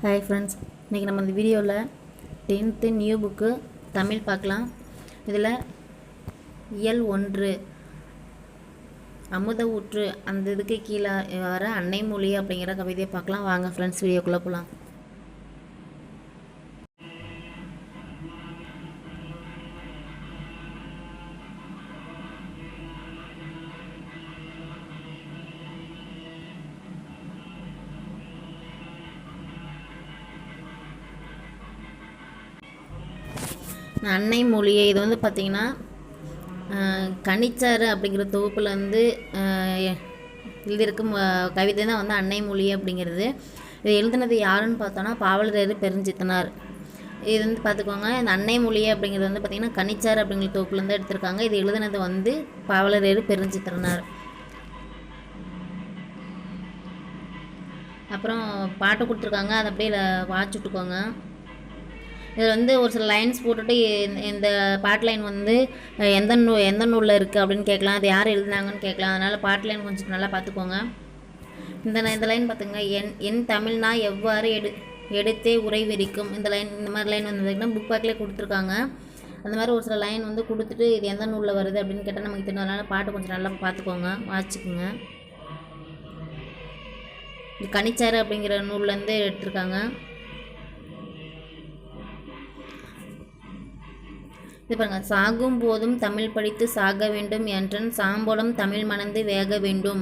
Hi friends, இன்றைக்கி நம்ம இந்த வீடியோவில் 10th நியூ புக்கு தமிழ் பார்க்கலாம். இதில் இயல் 1 அமுத ஊற்று அந்த இதுக்கு கீழே வர அன்னை மொழி அப்படிங்கிற கவிதையை பார்க்கலாம். வாங்க ஃப்ரெண்ட்ஸ், வீடியோக்குள்ளே போகலாம். அன்னை மொழியை இது வந்து பார்த்திங்கன்னா கனிச்சாறு அப்படிங்கிற தொகுப்பில் வந்து எழுதியிருக்கும் கவிதை தான் வந்து அன்னை மொழி அப்படிங்கிறது. இது எழுதுனது யாருன்னு பார்த்தோன்னா பாவலரேறு பெருஞ்சித்தனார். இது வந்து பார்த்துக்கோங்க, இந்த அன்னை மொழி அப்படிங்கிறது வந்து பார்த்திங்கன்னா கனிச்சாறு அப்படிங்கிற தொகுப்புலேருந்து எடுத்திருக்காங்க. இது எழுதுனது வந்து பாவலரேறு பெருஞ்சித்தனார். அப்புறம் பாட்டு கொடுத்துருக்காங்க, அதை அப்படியே வாட்ச் விட்டுக்கோங்க. இதில் வந்து ஒரு சில லைன்ஸ் போட்டுட்டு இந்த பாட்டு லைன் வந்து எந்த நூலில் இருக்குது அப்படின்னு கேட்கலாம், அது யார் எழுதினாங்கன்னு கேட்கலாம். அதனால் பாட்டு லைன் கொஞ்சம் நல்லா பார்த்துக்கோங்க. இந்த லைன் பார்த்துங்க, என் தமிழ்னா எவ்வாறு எடுத்தே உரை விரிக்கும். இந்த மாதிரி லைன் வந்து பார்த்திங்கன்னா புக் பேக்கில் கொடுத்துருக்காங்க. அந்த மாதிரி ஒரு சில லைன் வந்து கொடுத்துட்டு இது எந்த நூலில் வருது அப்படின்னு கேட்டால் நமக்கு தெரியும். அதனால் பாட்டு கொஞ்சம் நல்லா பார்த்துக்கோங்க, வாசிச்சுக்குங்க. இது கனிச்சாறு அப்படிங்கிற நூல்லேருந்து எடுத்திருக்காங்க. இது பாருங்கள், சாகும் போதும் தமிழ் படித்து சாக வேண்டும் என்றன் சாம்போலம் தமிழ் மணந்து வேக வேண்டும்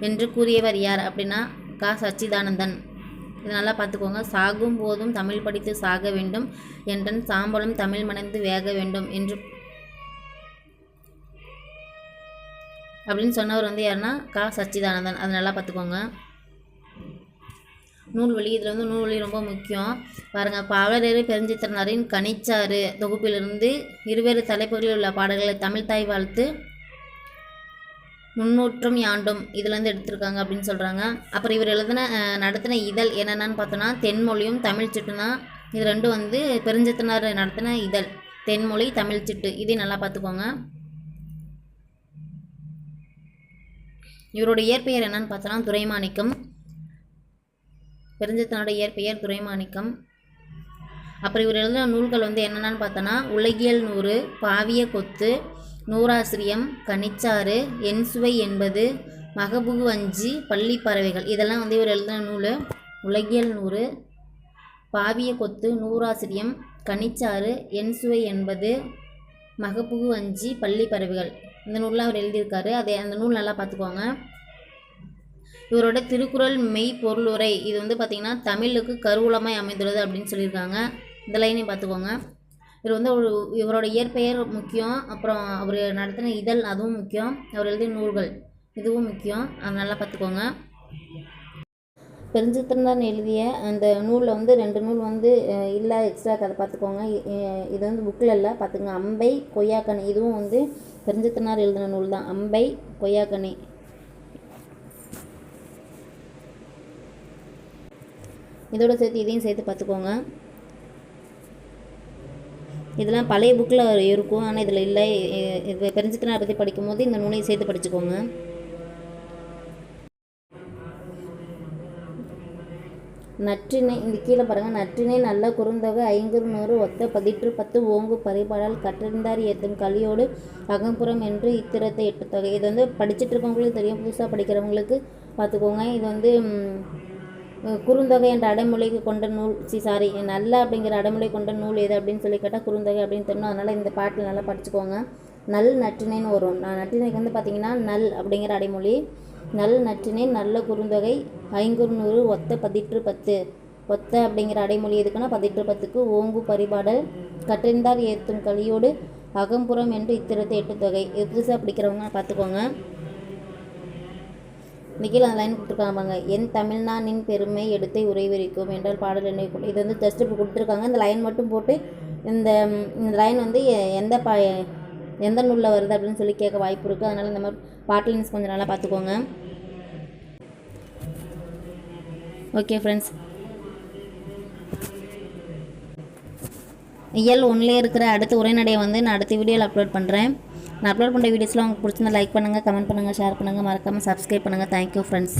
என்று கூறியவர் யார் அப்படின்னா கா சச்சிதானந்தன். இது நல்லா பார்த்துக்கோங்க. சாகும் போதும் தமிழ் படித்து சாக வேண்டும் என்றன் சாம்போலம் தமிழ் மணந்து வேக வேண்டும் என்று அப்படின்னு சொன்னவர் வந்து யாருன்னா கா சச்சிதானந்தன். அது நல்லா பார்த்துக்கோங்க. நூல்வழி, இதில் வந்து நூல்வழி ரொம்ப முக்கியம். பாருங்கள், பாவலரேறு பெருஞ்சித்திரனாரின் கனிச்சாறு தொகுப்பிலிருந்து இருவேறு தலைப்புகளில் உள்ள பாடல்களை தமிழ் தாய் வாழ்த்து முன்னூற்றும் யாண்டும் இதில் எடுத்திருக்காங்க அப்படின்னு சொல்கிறாங்க. அப்புறம் இவர் நடத்தின இதழ் என்னென்னு பார்த்தோன்னா தென்மொழியும் தமிழ் சிட்டு தான். இது ரெண்டும் வந்து பெருஞ்சித்திரனார் நடத்தின இதழ், தென்மொழி தமிழ் சிட்டு. இதையும் நல்லா பார்த்துக்கோங்க. இவரோட இயற்பெயர் என்னன்னு பார்த்தோன்னா துரைமாணிக்கம். பெருஞ்சித்தனோட இயற்பெயர் துரைமாணிக்கம். அப்புறம் இவர் எழுதின நூல்கள் வந்து என்னென்னு பார்த்தோன்னா உலகியல் 100, பாவிய கொத்து, நூறாசிரியம், கனிச்சாறு, என் சுவை என்பது, மகபுகு அஞ்சி, பள்ளி பறவைகள். இதெல்லாம் வந்து இவர் எழுதின நூல். உலகியல் 100, பாவிய கொத்து, நூறாசிரியம், கனிச்சாறு, என் சுவை என்பது, மகபுகு அஞ்சி, பள்ளி பறவைகள். இந்த நூலில் அவர் எழுதியிருக்காரு. அந்த நூல் நல்லா பார்த்துக்கோங்க. இவரோட திருக்குறள் மெய் பொருளுரை இது வந்து பார்த்திங்கன்னா தமிழுக்கு கருவூலமாய் அமைந்துள்ளது அப்படின்னு சொல்லியிருக்காங்க. இந்த லைனையும் பார்த்துக்கோங்க. இவர் வந்து இவரோட இயற்பெயர் முக்கியம். அப்புறம் அவர் நடத்தின இதழ் அதுவும் முக்கியம். அவர் எழுதிய நூல்கள் இதுவும் முக்கியம். அது நல்லா பார்த்துக்கோங்க. பெருஞ்சித்திரனார் எழுதிய அந்த நூலில் வந்து 2 நூல் வந்து இல்லை எக்ஸ்ட்ரா அதை பார்த்துக்கோங்க. இது வந்து புக்கில் இல்லை, பார்த்துக்கோங்க. அம்பை, கொய்யாக்கனி இதுவும் வந்து பெருஞ்சித்திரனார் எழுதின நூல் தான். அம்பை, கொய்யாக்கனி இதோட சேர்த்து இதையும் சேர்த்து பார்த்துக்கோங்க. இதெல்லாம் பழைய புக்கில் இருக்கும், ஆனால் இதில் இல்லை. பெருஞ்சித்திரனாரை பற்றி படிக்கும்போது இந்த நூலையும் சேர்த்து படிச்சுக்கோங்க. நற்றினை இந்த கீழே பாருங்கள், நற்றினை நல்ல குறுந்தொகை 500 ஒத்த 10 ஓங்கு பரிபாடல் கற்றறிந்தார் ஏற்றும் கலியோடு அகம்புறம் என்று இத்திரத்தை 8 தொகை. இது வந்து படிச்சுட்டு இருக்கவங்களுக்கு தெரியும், புதுசாக படிக்கிறவங்களுக்கு பார்த்துக்கோங்க. இது வந்து குறுந்தொகை என்ற அடைமொழிக்கு கொண்ட நூல் நல்ல அப்படிங்கிற அடைமொழி கொண்ட நூல் எது அப்படின்னு சொல்லி கேட்டால் குறுந்தொகை அப்படின்னு தெரியும். அதனால் இந்த பாட்டில் நல்லா படிச்சுக்கோங்க. நல் நற்றினைன்னு வரும். நற்றினைக்கு வந்து பார்த்திங்கன்னா நல் அப்படிங்கிற அடைமொழி. நல் நற்றினை நல்ல குறுந்தொகை 500 ஒத்த 10 ஒத்த அப்படிங்கிற அடைமொழி எதுக்குன்னா 10 ஓங்கு பரிபாடல் கற்றறிந்தார் ஏற்றும் கலியோடு அகம்புறம் என்று இத்திரத்தை 8 தொகை. இது புதுசாக படிக்கிறவங்க பார்த்துக்கோங்க. இந்த கீழே அந்த லைன் கொடுத்துருக்காங்க, என் தமிழ்னா நின் பெருமை எடுத்தை உரைவிரிக்கும் என்றால் பாடல் என்னை. இது வந்து ஜஸ்ட் இப்போ கொடுத்துருக்காங்க. இந்த லைன் மட்டும் போட்டு இந்த லைன் வந்து எந்த நூலில் வருது அப்படின்னு சொல்லி கேட்க வாய்ப்பு இருக்குது. அதனால் இந்த மாதிரி பாட்டு லைன்ஸ் கொஞ்சம் நல்லா பார்த்துக்கோங்க. ஓகே ஃப்ரெண்ட்ஸ், இயல் 1 இருக்கிற அடுத்த உரைநடையை வந்து நான் அடுத்த வீடியோவில் அப்லோட் பண்ணுறேன். நான் அப்லோட் பண்ணுற வீடியோஸ்லாம் உங்களுக்கு பிடிச்சிருந்தா லைக் பண்ணுங்கள், கமெண்ட் பண்ணுங்கள், ஷேர் பண்ணுங்கள், மறக்காமல் சப்ஸ்கிரைப் பண்ணுங்கள். Thank you friends.